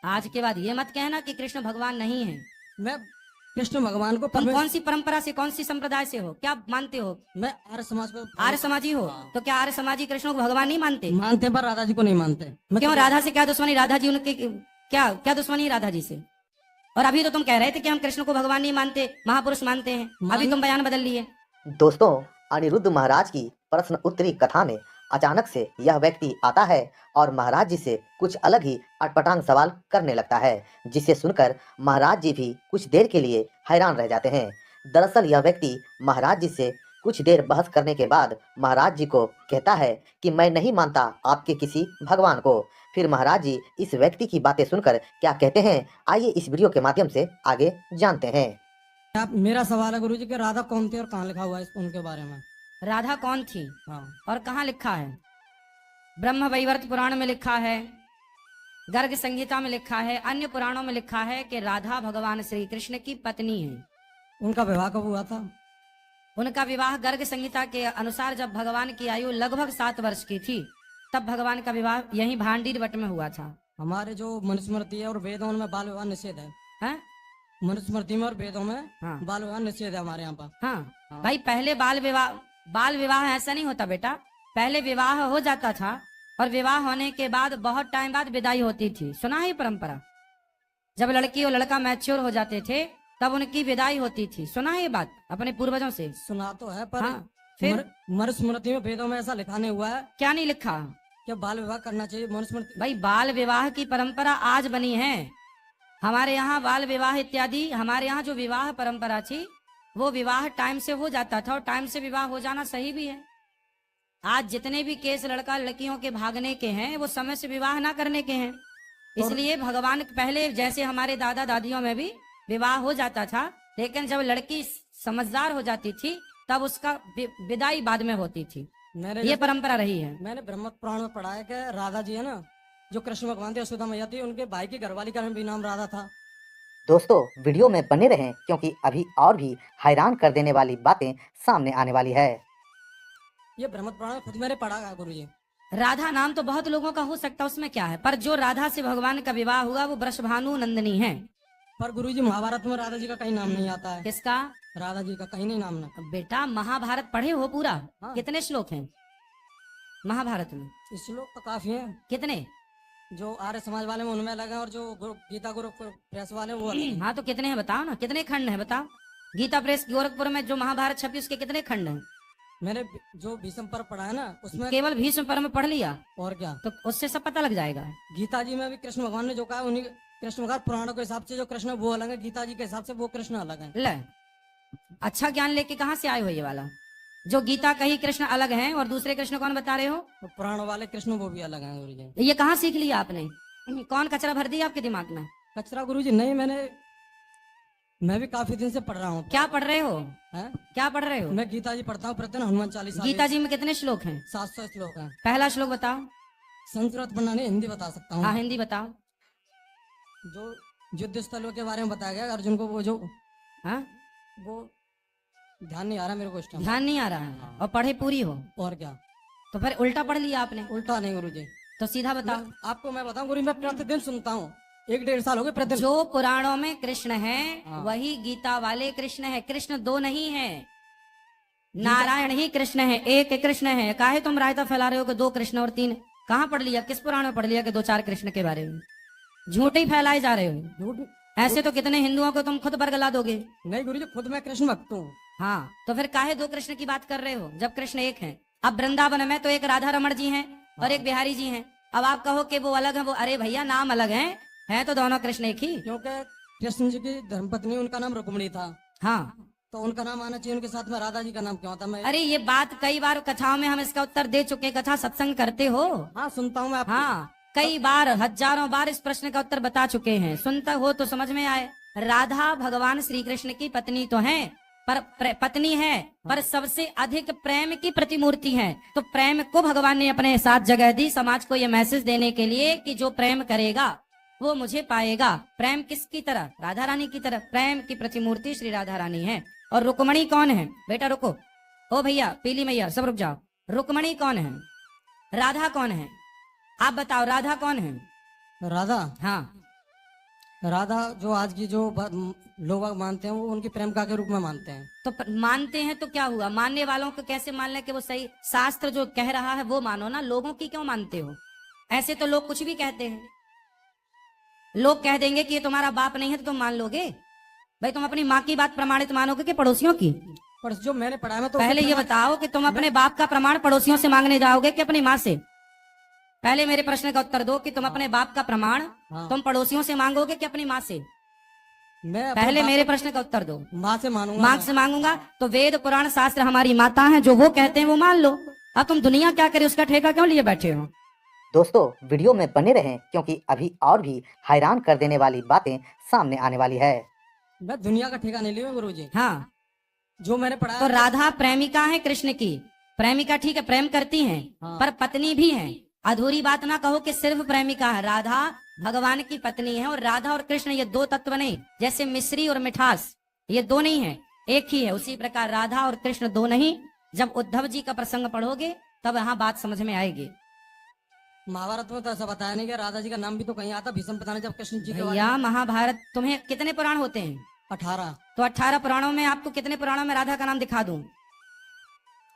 आज के बाद ये मत कहना कि कृष्ण भगवान नहीं है। मैं कृष्ण भगवान को तुम कौन सी परंपरा से, कौन सी संप्रदाय से हो, क्या मानते हो? मैं आर्य समाज को आर्य समाजी हो? तो क्या आर्य समाजी कृष्ण को भगवान नहीं मानते? मानते हैं, पर राधा जी को नहीं मानते। क्यों? राधा से क्या दुश्मनी? राधा जी उनके क्या क्या दुश्मनी है राधा जी से? और अभी तो तुम कह रहे थे कि हम कृष्ण को भगवान नहीं मानते, महापुरुष मानते हैं। अभी तुम बयान बदल लिए। दोस्तों, अनिरुद्ध महाराज की प्रश्न उत्तरी कथा में अचानक से यह व्यक्ति आता है और महाराज जी से कुछ अलग ही अटपटांग सवाल करने लगता है, जिसे सुनकर महाराज जी भी कुछ देर के लिए हैरान रह जाते हैं। दरअसल यह व्यक्ति महाराज जी से कुछ देर बहस करने के बाद महाराज जी को कहता है कि मैं नहीं मानता आपके किसी भगवान को। फिर महाराज जी इस व्यक्ति की बातें सुनकर क्या कहते हैं, आइए इस वीडियो के माध्यम से आगे जानते हैं। आप, मेरा सवाल है गुरुजी कि राधा कौन थी और कहाँ लिखा हुआ है उनके बारे में? राधा कौन थी हाँ, और कहाँ लिखा है? ब्रह्म वैवर्त पुराण में लिखा है, गर्ग संहिता में लिखा है, अन्य पुराणों में लिखा है कि राधा भगवान श्री कृष्ण की पत्नी है। उनका विवाह कब हुआ था? उनका विवाह गर्ग संहिता के अनुसार जब भगवान की आयु लगभग 7 वर्ष की थी, तब भगवान का विवाह यहीं भांडीर वट में हुआ था। हमारे जो मनुस्मृति है और वेदों में बाल विवाह निषेध है। हैं? मनुस्मृति में और वेदों में हाँ। बाल विवाह निषेध है हमारे यहाँ पर। हाँ भाई, पहले बाल विवाह ऐसा नहीं होता बेटा। पहले विवाह हो जाता था और विवाह होने के बाद बहुत टाइम बाद विदाई होती थी। सुना है ये परंपरा? जब लड़की और लड़का मैच्योर हो जाते थे तब उनकी विदाई होती थी। सुना है ये बात अपने पूर्वजों से? सुना तो है, पर हाँ, फिर मनुस्मृति में वेदों में ऐसा लिखा नहीं हुआ है। क्या नहीं लिखा? क्या बाल विवाह करना चाहिए मनुस्मृति? भाई, बाल विवाह की परंपरा आज बनी है। हमारे यहाँ बाल विवाह इत्यादि, हमारे यहाँ जो विवाह परंपरा थी वो विवाह टाइम से हो जाता था और टाइम से विवाह हो जाना सही भी है। आज जितने भी केस लड़का लड़कियों के भागने के हैं वो समय से विवाह ना करने के हैं। इसलिए भगवान पहले जैसे हमारे दादा दादियों में भी विवाह हो जाता था, लेकिन जब लड़की समझदार हो जाती थी तब उसका विदाई बाद में होती थी। ये परंपरा रही है। मैंने ब्रह्म पुराण में पढ़ा है कि राधा जी है ना, जो कृष्ण भगवान थे, यशोदा मैया थी, उनके भाई की घरवाली का भी नाम राधा था। दोस्तों, वीडियो में बने रहें क्योंकि अभी और भी हैरान कर देने वाली बातें सामने आने वाली है। ये ब्रह्म पुराण में खुद मैंने पढ़ा है गुरुजी। राधा नाम तो बहुत लोगों का हो सकता है, उसमें क्या है, पर जो राधा से भगवान का विवाह हुआ वो वृषभानु नंदिनी है। पर गुरुजी महाभारत में राधा जी का कहीं नाम नहीं आता है। किसका? राधा जी का कहीं नहीं नाम ना। बेटा, महाभारत पढ़े हो पूरा? हाँ। कितने श्लोक हैं महाभारत में? श्लोक तो काफी हैं। कितने? जो आर्य समाज वाले में उनमें अलग है और जो गीता गुरु प्रेस वाले वो अलग है। हाँ, तो कितने हैं बताओ ना, कितने खंड हैं बताओ? गीता प्रेस गोरखपुर में जो महाभारत छपी उसके कितने खंड हैं? मैंने जो भीष्म पर्व पढ़ा है ना, उसमें केवल भीष्म पर्व में पढ़ लिया और क्या, तो उससे सब पता लग जाएगा। गीता जी में भी कृष्ण भगवान ने जो कहा, उन्हीं कृष्ण भगवान पुराणों के हिसाब से जो कृष्ण वो अलग है, गीता जी के हिसाब से वो कृष्ण अलग है। ले, अच्छा ज्ञान लेके कहाँ से आए हो ये वाला? जो गीता कही कृष्ण अलग हैं और दूसरे कृष्ण कौन बता रहे हो? तो पुराण वाले कृष्ण वो भी अलग हैं गुरुजी। ये कहाँ सीख लिया आपने? कौन कचरा भर दिया आपके दिमाग में? कचरा गुरुजी नहीं, मैं भी काफी दिन से पढ़ रहा हूँ। क्या पढ़ रहे हो? है? क्या पढ़ रहे हो? मैं गीता जी पढ़ता हूँ प्रतिदिन, हनुमान चालीसा। गीता जी में कितने श्लोक हैं? 700 श्लोक हैं। पहला श्लोक बताओ। संस्कृत पढ़ना नहीं, हिंदी बता सकता हूँ। हाँ, हिंदी बताओ। जो युद्ध स्थलों के बारे में बताया गया अर्जुन को, वो जो हाँ, वो ध्यान नहीं आ रहा मेरे को इस टाइम। ध्यान नहीं आ रहा है और पढ़े पूरी हो और क्या? तो फिर उल्टा पढ़ लिया आपने। उल्टा नहीं गुरुजी, तो सीधा बताओ। आपको मैं बताऊं गुरु, मैं प्रतिदिन सुनता हूँ, 1-1.5 साल हो गए प्रतिदिन। जो पुराणों में कृष्ण है हाँ। वही गीता वाले कृष्ण है। कृष्ण दो नहीं है, नारायण ही कृष्ण है, एक कृष्ण है। काहे तुम रायता फैला रहे हो कि 2 कृष्ण और 3? कहाँ पढ़ लिया, किस पुराण में पढ़ लिया कि 2-4 कृष्ण के बारे में? झूठ ही फैलाए जा रहे हो। झूठ ऐसे तो कितने हिंदुओं को तुम खुद बरगला दोगे। नहीं गुरुजी, खुद मैं कृष्ण भक्त हूँ। हाँ, तो फिर काहे 2 कृष्ण की बात कर रहे हो जब कृष्ण एक है? अब वृंदावन में तो एक राधा रमण जी हैं और एक बिहारी जी हैं। अब आप कहो कि वो अलग है, वो अरे भैया नाम अलग है तो दोनों कृष्ण एक ही। क्योंकि कृष्ण जी की धर्मपत्नी उनका नाम रुक्मिणी था। हाँ, तो उनका नाम आना चाहिए, उनके साथ में राधा जी का नाम क्यों आता? मैं अरे ये बात कई बार कथाओं में हम इसका उत्तर दे चुके। कथा सत्संग करते हो? हाँ सुनता हूँ मैं आपको। हाँ, कई बार, हजारों बार इस प्रश्न का उत्तर बता चुके हैं। सुनता हो तो समझ में आए। राधा भगवान श्री कृष्ण की पत्नी तो है, पर पत्नी है, पर सबसे अधिक प्रेम की प्रतिमूर्ति है। तो प्रेम को भगवान ने अपने साथ जगह दी, समाज को यह मैसेज देने के लिए कि जो प्रेम करेगा वो मुझे पाएगा। प्रेम किसकी तरह? राधा रानी की तरह। प्रेम की प्रतिमूर्ति श्री राधा रानी है। और रुक्मणी कौन है? बेटा रुको, ओ भैया पीली मैया सब रुक जाओ। रुक्मणी कौन है? राधा कौन है? आप बताओ, राधा कौन है? राधा? हाँ, राधा जो आज की जो लोग मानते हैं वो उनकी प्रेमिका के रूप में मानते हैं। तो मानते हैं तो क्या हुआ, मानने वालों को कैसे मान लें कि वो सही, शास्त्र जो कह रहा है वो मानो ना, लोगों की क्यों मानते हो? ऐसे तो लोग कुछ भी कहते हैं, लोग कह देंगे कि ये तुम्हारा बाप नहीं है तो तुम मान लोगे? भाई तुम अपनी माँ की बात प्रमाणित मानोगे कि पड़ोसियों की? पर जो मैंने पढ़ा है मैं तो पहले उसके ये प्रमाण- बताओ कि तुम अपने बाप का प्रमाण पड़ोसियों से मांगने जाओगे कि अपनी माँ से? पहले मेरे प्रश्न का उत्तर दो कि तुम अपने बाप का प्रमाण हाँ। तुम पड़ोसियों से मांगोगे कि अपनी माँ से? मैं अपने पहले बाप- मेरे प्रश्न का उत्तर दो। माँ से मानूंगा माँ मैं। से मांगूंगा तो वेद पुराण शास्त्र हमारी माता है, जो वो कहते हैं वो मान लो। अब तुम दुनिया क्या करे उसका ठेका क्यों लिए बैठे हो? दोस्तों वीडियो में बने रहें क्योंकि अभी और भी हैरान कर देने वाली बातें सामने आने वाली है। मैं दुनिया का ठेका नहीं लिया गुरुजी। हाँ, जो मैंने पढ़ा तो है राधा प्रेमिका है कृष्ण की, प्रेमिका ठीक है, प्रेम करती हैं, हाँ। पर पत्नी भी है। अधूरी बात ना कहो कि सिर्फ प्रेमिका है, राधा भगवान की पत्नी है। और राधा और कृष्ण ये दो तत्व नहीं, जैसे मिश्री और मिठास ये दो नहीं है, एक ही है। उसी प्रकार राधा और कृष्ण दो नहीं। जब उद्धव जी का प्रसंग पढ़ोगे तब यहाँ बात समझ में आएगी। महाभारत में तो ऐसा बताया नहीं कि राधा जी का नाम भी तो कहीं आता, भीष्म पिता ने जब कृष्ण जी के बारे भैया महाभारत तुम्हें कितने पुराण होते हैं? में 18 तो 18 पुराणों में आपको कितने पुराणों में राधा का नाम दिखा दूं?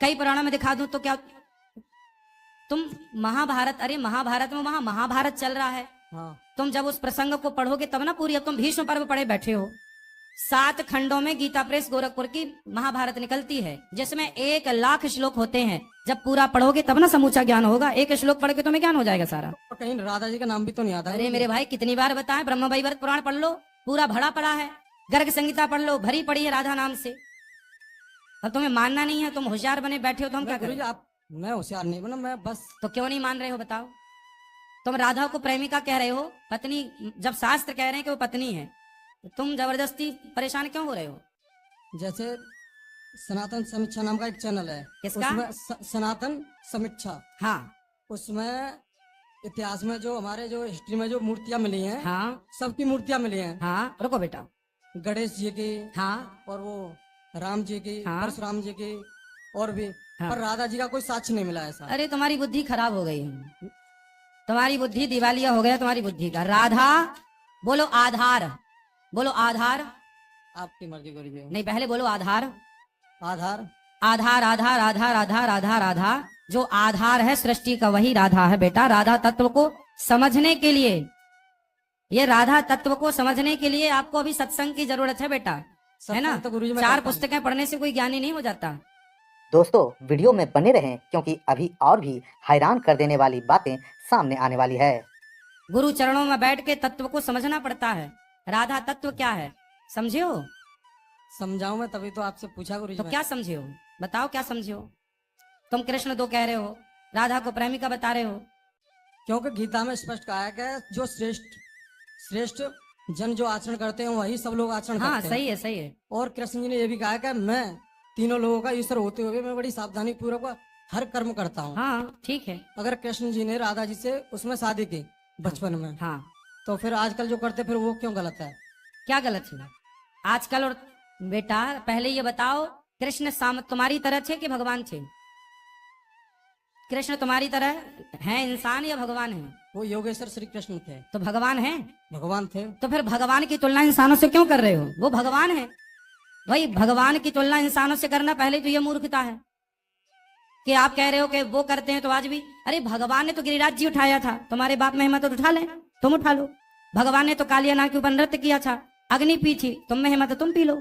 कई पुराणों में दिखा दूं तो क्या तुम महाभारत, अरे महाभारत में वहां महाभारत चल रहा है, हाँ। तुम जब उस प्रसंग को पढ़ोगे तब ना पूरी। अब तुम भीष्म पर्व पढ़े बैठे हो। 7 खंडों में गीता प्रेस गोरखपुर की महाभारत निकलती है, जिसमें 1 लाख श्लोक होते हैं। जब पूरा पढ़ोगे तब ना समूचा ज्ञान होगा। एक श्लोक पढ़ के तुम्हें ज्ञान हो जाएगा सारा। और कहीं राधा जी का नाम भी तो नहीं आता। अरे मेरे भाई कितनी बार बताएं, ब्रह्म वैवर्त पुराण पढ़ लो, पूरा भरा पड़ा है। गर्ग संहिता पढ़ लो, भरी पड़ी है राधा नाम से। अब तुम्हें मानना नहीं है, तुम होशियार बने बैठे हो तो हम क्या गुरुजी करें? आप, मैं होशियार नहीं बना, मैं बस तो क्यों नहीं मान रहे हो बताओ? तुम राधा को प्रेमिका कह रहे हो, पत्नी, जब शास्त्र कह रहे हैं कि वो पत्नी है, तो तुम जबरदस्ती परेशान क्यों हो रहे हो? जैसे सनातन समीक्षा नाम का एक चैनल है, किसका? उसमें सनातन समीक्षा, हाँ उसमें इतिहास में जो हमारे जो हिस्ट्री में जो मूर्तियां मिली हैं, हाँ सबकी मूर्तियां मिली हैं। हाँ, रुको बेटा। गणेश जी की हाँ और वो राम जी की, हाँ। परशुराम जी की और भी, हाँ। पर राधा जी का कोई साक्ष्य नहीं मिला ऐसा। अरे तुम्हारी बुद्धि खराब हो गई है, तुम्हारी बुद्धि दिवालिया हो गया तुम्हारी बुद्धि का। राधा बोलो आधार, बोलो आधार। आपकी मर्जी गुरुजी। नहीं, पहले बोलो आधार। आधार, आधार आधार आधार आधार आधार आधार, जो आधार है सृष्टि का वही राधा है बेटा। राधा तत्व को समझने के लिए, ये राधा तत्व को समझने के लिए आपको अभी सत्संग की जरूरत है बेटा, है ना? तो गुरुजी मैं 4 करता हूँ। पुस्तकें पढ़ने से कोई ज्ञानी नहीं हो जाता। दोस्तों वीडियो में बने रहें क्योंकि अभी और भी हैरान कर देने वाली बातें सामने आने वाली है। गुरु चरणों में बैठ के तत्व को समझना पड़ता है। राधा तत्व क्या है समझे हो? समझाऊं मैं तभी तो आपसे पूछा गुरुजी। तो क्या समझे हो बताओ, क्या समझे हो? तुम कृष्ण 2 कह रहे हो, राधा को प्रेमिका बता रहे हो। क्योंकि गीता में स्पष्ट कहा है कि जो श्रेष्ठ जन जो आचरण करते हैं वही सब लोग आचरण हाँ करते हैं। सही है, सही है। और कृष्ण जी ने ये भी कहा है कि मैं तीनों लोगों का ईश्वर होते हुए मैं बड़ी सावधानी पूर्वक हर कर्म करता हूँ। हाँ ठीक है। अगर कृष्ण जी ने राधा जी से उसमें शादी की बचपन में, हाँ, तो फिर आजकल जो करते फिर वो क्यों गलत है? क्या गलत है आजकल? और बेटा पहले ये बताओ, कृष्ण तुम्हारी तरह थे कि भगवान थे? कृष्ण तुम्हारी तरह है इंसान या भगवान है? वो योगेश्वर श्री कृष्ण थे, तो भगवान है। भगवान थे। तो फिर भगवान की तुलना इंसानों से क्यों कर रहे हो? वो भगवान है। भाई भगवान की तुलना इंसानों से करना पहले तो ये मूर्खता है कि आप कह रहे हो कि वो करते हैं तो आज भी। अरे भगवान ने तो गिरिराज जी उठाया था, तुम्हारे बाप में हिम्मत तो उठा ले, तुम उठा लो। भगवान ने तो कालिया नाग के ऊपर नृत्य किया था, अग्नि पी थी, तुम में हिम्मत है तुम पी लो।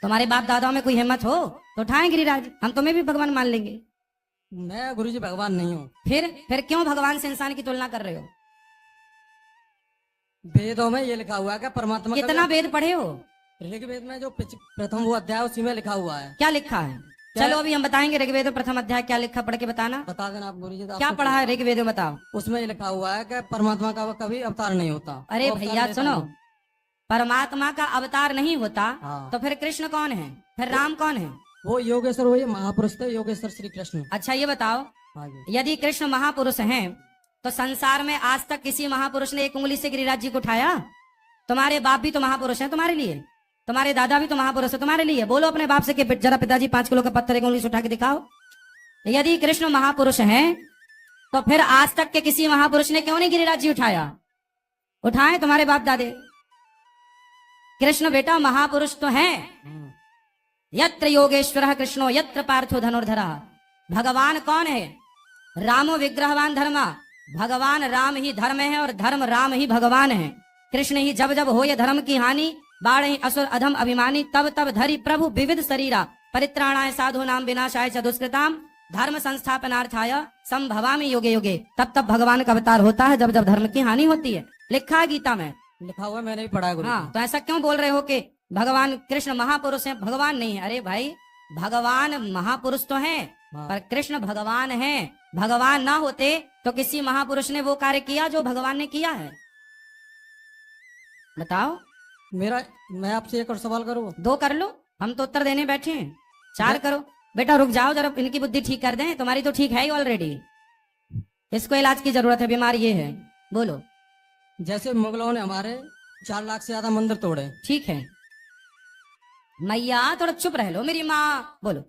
तुम्हारे बाप दादाओं में कोई हिम्मत हो तो उठाएं गिरिराज, हम तुम्हें भी भगवान मान लेंगे। मैं गुरुजी भगवान नहीं हूँ। फिर क्यों भगवान से इंसान की तुलना कर रहे हो? वेदों में ये लिखा हुआ है कि परमात्मा का कितना वेद पढ़े हो? ऋग्वेद में जो प्रथम वो अध्याय उसी में लिखा हुआ है। क्या लिखा है? चलो अभी हम बताएंगे ऋग्वेद में प्रथम अध्याय क्या लिखा, पढ़ के बताना। बता देना आप गुरुजी। क्या पढ़ा है ऋग्वेद में बताओ। उसमें ये लिखा हुआ है कि परमात्मा का कभी अवतार नहीं होता। अरे वो अवतार भैया लेता सुनो, नहीं। परमात्मा का अवतार नहीं होता हाँ। तो फिर कृष्ण कौन है, फिर राम कौन है? वो योगेश्वर, वही महापुरुष थे योगेश्वर श्री कृष्ण। अच्छा ये बताओ, हाँ जी। यदि कृष्ण महापुरुष हैं तो संसार में आज तक किसी महापुरुष ने 1 उंगली से गिरिराज जी को उठाया? तुम्हारे बाप भी तो महापुरुष हैं तुम्हारे लिए, तुम्हारे दादा भी तो महापुरुष है तुम्हारे लिए। बोलो अपने बाप से कि जरा पिताजी 5 किलो का पत्थर 1 उंगली से उठा के दिखाओ। यदि कृष्ण महापुरुष हैं तो फिर आज तक के किसी महापुरुष ने क्यों नहीं गिरिराज जी उठाया? उठाए तुम्हारे बाप दादे। कृष्ण बेटा महापुरुष तो हैं। यत्र योगेश्वर कृष्णो यत्र पार्थो धनुर्धरा। भगवान कौन है? रामो विग्रहवान धर्मा। भगवान राम ही धर्म है और धर्म राम ही भगवान है। कृष्ण ही जब जब हो ये धर्म की हानि, बाढ़ ही असुर अधम अभिमानी, तब तब धरि प्रभु विविध शरीरा, परित्राणाय साधु नाम विनाशाय च दुष्कृताम, धर्म संस्थापनार्थाय संभवामि युगे युगे। तब तब भगवान का अवतार होता है जब जब धर्म की हानि होती है। लिखा है गीता में। लिखा हुआ मैंने भी पढ़ा है गुरु जी। हाँ, तो ऐसा क्यों बोल रहे हो कि भगवान कृष्ण महापुरुष हैं, भगवान नहीं है? अरे भाई, भगवान महापुरुष तो हैं, हाँ। पर कृष्ण भगवान हैं। भगवान ना होते तो किसी महापुरुष ने वो कार्य किया जो भगवान ने किया है? बताओ। मैं आपसे एक और सवाल करूँ? 2 कर लो, हम तो उत्तर देने बैठे हैं। 4 करो। बेटा रुक जाओ जरा, इनकी बुद्धि ठीक कर दें। तुम्हारी तो ठीक है ही ऑलरेडी, इसको इलाज की जरूरत है, बीमार ये है। बोलो। जैसे मुगलों ने हमारे 4 लाख से ज्यादा मंदिर तोड़े। ठीक है मैया, थोड़ा चुप रह लो मेरी माँ। बोलो।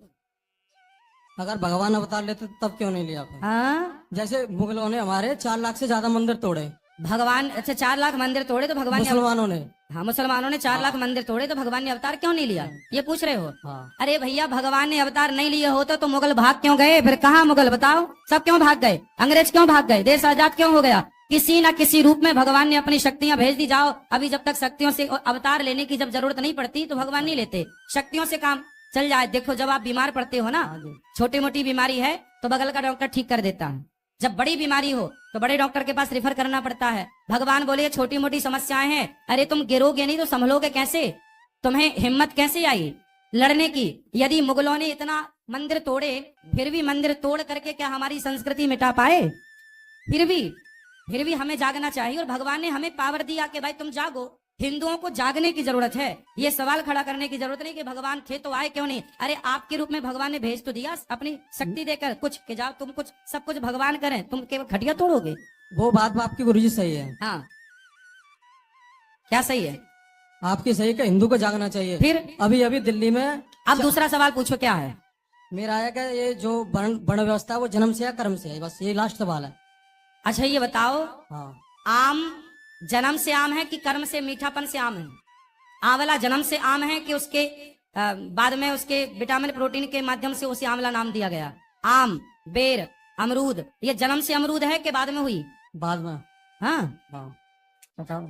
अगर भगवान अवतार लेते तब क्यों नहीं लिया फिर? हाँ, जैसे मुगलों ने हमारे 4 लाख से ज्यादा मंदिर तोड़े। भगवान अच्छा 4 लाख मंदिर तोड़े तो भगवान ने, मुसलमानों ने। हाँ मुसलमानों ने 4 लाख मंदिर तोड़े तो भगवान ने अवतार क्यों नहीं लिया, ये पूछ रहे हो? हाँ। अरे भैया, भगवान ने अवतार नहीं लिया होता तो मुगल भाग क्यों गए? फिर कहाँ मुगल, बताओ? सब क्यों भाग गए? अंग्रेज क्यों भाग गए? देश आजाद क्यों हो गया? किसी न किसी रूप में भगवान ने अपनी शक्तियां भेज दी। जाओ, अभी जब तक शक्तियों से अवतार लेने की जब जरूरत नहीं पड़ती तो भगवान नहीं लेते, शक्तियों से काम चल जाए। देखो, जब आप बीमार पड़ते हो ना, छोटी मोटी बीमारी है तो बगल का डॉक्टर ठीक कर देता है। जब बड़ी बीमारी हो तो बड़े डॉक्टर के पास रेफर करना पड़ता है। भगवान बोले ये छोटी मोटी समस्याएं हैं। अरे तुम गिरोगे नहीं तो संभलोगे कैसे? तुम्हें हिम्मत कैसे आई लड़ने की? यदि मुगलों ने इतना मंदिर तोड़े, फिर भी मंदिर तोड़ करके क्या हमारी संस्कृति मिटा पाए? फिर भी हमें जागना चाहिए। और भगवान ने हमें पावर दिया कि भाई तुम जागो। हिंदुओं को जागने की जरूरत है, ये सवाल खड़ा करने की जरूरत नहीं कि भगवान थे तो आए क्यों नहीं। अरे आपके रूप में भगवान ने भेज तो दिया अपनी शक्ति देकर कुछ, कि जाओ तुम कुछ, सब कुछ भगवान करें, तुम केवल खटिया तोड़ोगे? वो बात आपकी गुरुजी सही है। हाँ, क्या सही है? आपकी सही है, हिंदू को जागना चाहिए। फिर अभी अभी दिल्ली में अब दूसरा सवाल पूछो, क्या है? मेरा है कि ये जो वर्ण व्यवस्था है वो जन्म से या कर्म से है? बस ये लास्ट सवाल है। अच्छा ये बताओ, हाँ। आम जन्म से आम है कि कर्म से मीठापन से आम है? आंवला जन्म से आम है कि उसके बाद में उसके विटामिन प्रोटीन के माध्यम से उसे आंवला नाम दिया गया? आम, बेर, अमरूद, ये जन्म से अमरूद है कि बाद में हुई? बाद में। हाँ, हाँ बताओ।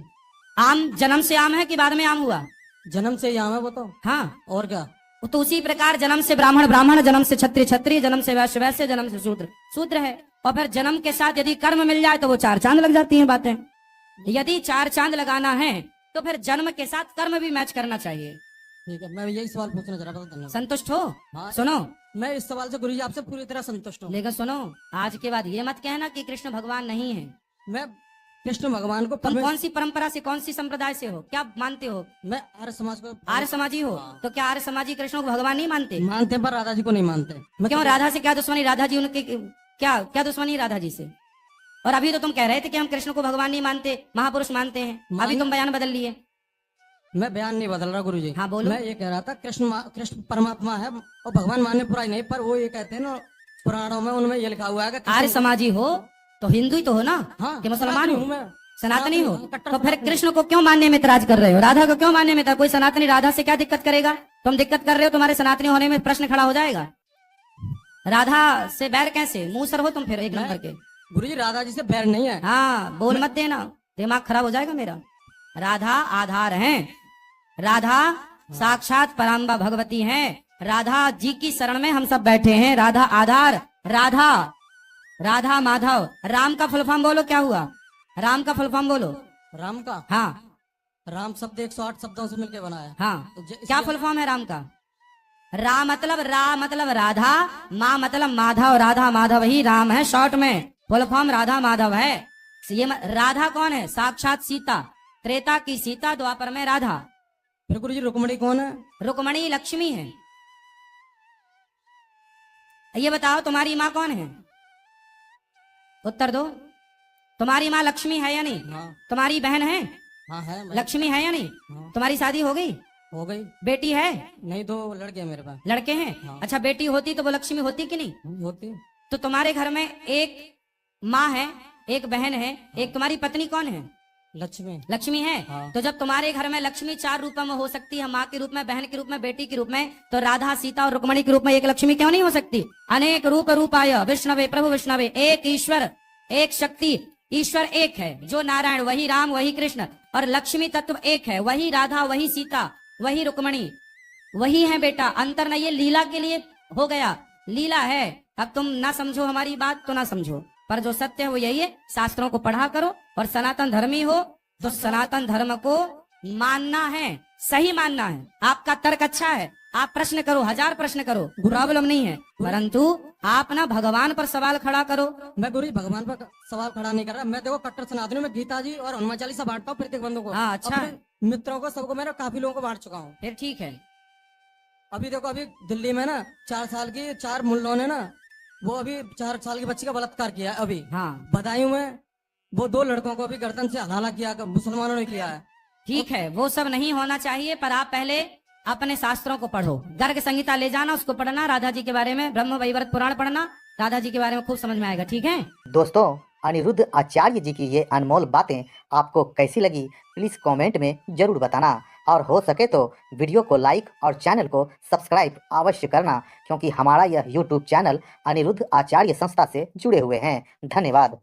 आम जन्म से आम है कि बाद में आम हुआ? जन्म से ही आम है वो तो। हाँ, और क्या? वो तो उसी प्रकार जन्म से ब्राह्मण ब्राह्मण, जन्म से क्षत्रिय क्षत्रिय, जन्म से वैश्य वैश्य, जन्म से शूद्र शूद्र है। और फिर जन्म के साथ यदि कर्म मिल जाए तो वो 4 चांद लग जाती हैं बातें। यदि 4 चांद लगाना है तो फिर जन्म के साथ कर्म भी मैच करना चाहिए। ठीक है, मैं यही सवाल पूछना चाह रहा था। धन्यवाद। संतुष्ट हो? हाँ। सुनो, मैं इस सवाल से गुरुजी आपसे पूरी तरह संतुष्ट हूँ। लेकिन सुनो, आज के बाद ये मत कहना कि कृष्ण भगवान नहीं है। मैं कृष्ण भगवान को तुम कौन सी परंपरा से, कौन सी संप्रदाय से हो, क्या मानते हो? मैं आर्य समाज को। आर्य समाजी हो? हाँ। तो क्या आर्य समाजी कृष्ण को भगवान नहीं मानते? मानते पर राधा जी को नहीं मानते। मैं क्यों? राधा से क्या दुश्मनी? राधा जी उनके क्या क्या दुश्मनी है राधा जी से? और अभी तो तुम कह रहे थे कि हम कृष्ण को भगवान नहीं मानते, महापुरुष मानते हैं। अभी तुम बयान बदल लिए। मैं बयान नहीं बदल रहा गुरुजी। हाँ बोलो। मैं ये कह रहा था कृष्ण परमात्मा है और भगवान मानने पूरा ही नहीं, पर वो ये कहते हैं ना पुराणों में, उनमें ये लिखा हुआ है कि आर्य समाजी हो तो हिंदू ही तो हो ना? हाँ, कि मुसलमान हो? मैं सनातनी हो? कट्टर तो फिर सनातनी। कृष्ण को क्यों मानने में इतराज कर रहे हो? राधा को क्यों मानने में? कोई सनातनी राधा से क्या दिक्कत करेगा? तुम दिक्कत कर रहे हो, तुम्हारे सनातनी होने में प्रश्न खड़ा हो जाएगा। राधा से बैर कैसे? मुंह सर हो तुम फिर एक नंबर के। गुरुजी राधा जी से बैर नहीं है। हाँ, बोल मत देना, दिमाग खराब हो जाएगा मेरा। राधा आधार हैं, राधा साक्षात पराम्बा भगवती हैं। राधा जी की शरण में हम सब बैठे हैं। राधा आधार, राधा राधा माधव। राम का फुल फॉर्म बोलो, क्या हुआ? राम का फुल फॉर्म बोलो। राम का? हाँ, राम शब्द 108 शब्दों से मिलकर बना है। हाँ, तो क्या फुल फॉर्म है राम का? रा मतलब राधा, माँ मतलब माधव, राधा माधव ही राम है शॉर्ट में। फुल फॉर्म राधा माधव है। ये राधा कौन है? साक्षात सीता, त्रेता की सीता, द्वापर में राधा। फिर गुरुजी रुक्मणी कौन है? रुक्मणी लक्ष्मी है। ये बताओ तुम्हारी माँ कौन है? उत्तर दो। तुम्हारी माँ लक्ष्मी है या नहीं? हाँ। तुम्हारी बहन है? हाँ है। लक्ष्मी है या नहीं? हाँ। तुम्हारी शादी हो गई? हो गई। बेटी है? नहीं, 2 लड़के हैं मेरे पास। लड़के हैं? हाँ। अच्छा, बेटी होती तो वो लक्ष्मी होती कि नहीं? होती। तो तुम्हारे घर में एक माँ है, एक बहन है, एक तुम्हारी पत्नी कौन है? लक्ष्मी। लक्ष्मी है। हाँ। तो जब तुम्हारे घर में लक्ष्मी 4 रूपों में हो सकती है, माँ के रूप में, बहन के रूप में, बेटी के रूप में, तो राधा, सीता और रुक्मणी के रूप में एक लक्ष्मी क्यों नहीं हो सकती? अनेक रूप रूपाय विष्णवे प्रभु विष्णवे, एक ईश्वर एक शक्ति। ईश्वर एक है जो नारायण, वही राम वही कृष्ण, और लक्ष्मी तत्व एक है, वही राधा वही सीता वही रुक्मणी, वही है बेटा। अंतर नहीं, ये लीला के लिए हो गया, लीला है। अब तुम ना समझो हमारी बात तो ना समझो, पर जो सत्य है वो यही है। शास्त्रों को पढ़ा करो, और सनातन धर्मी हो तो सनातन धर्म को मानना है, सही मानना है। आपका तर्क अच्छा है, आप प्रश्न करो, 1000 प्रश्न करो, प्रॉब्लम नहीं है, परंतु आप ना भगवान पर सवाल खड़ा करो। मैं गुरु जी भगवान पर सवाल खड़ा नहीं कर रहा। मैं देखो कट्टर सनातनी हूं, मैं गीता जी और हनुमान चालीसा बांटता हूँ प्रत्येक बंदों को। हाँ, अच्छा है। अपने मित्रों को सबको मैंने काफी लोगों को बांट चुका हूँ। फिर ठीक है। अभी देखो, अभी दिल्ली में ना 4 साल की 4 मुल्लों ने ना, वो अभी 4 साल की बच्ची का बलात्कार किया है। अभी हाँ बदायूं में वो 2 लड़कों को अभी गर्दन से हलाला किया, मुसलमानों ने किया है। ठीक है, वो सब नहीं होना चाहिए, पर आप पहले अपने शास्त्रों को पढ़ो। गर्ग संहिता ले जाना, उसको पढ़ना, राधा जी के बारे में ब्रह्म वैवर्त पुराण पढ़ना, राधा जी के बारे में खूब समझ में आएगा। ठीक है दोस्तों, अनिरुद्ध आचार्य जी की ये अनमोल बातें आपको कैसी लगी, प्लीज कमेंट में जरूर बताना, और हो सके तो वीडियो को लाइक और चैनल को सब्सक्राइब अवश्य करना, क्योंकि हमारा यह यूट्यूब चैनल अनिरुद्ध आचार्य संस्था से जुड़े हुए हैं। धन्यवाद।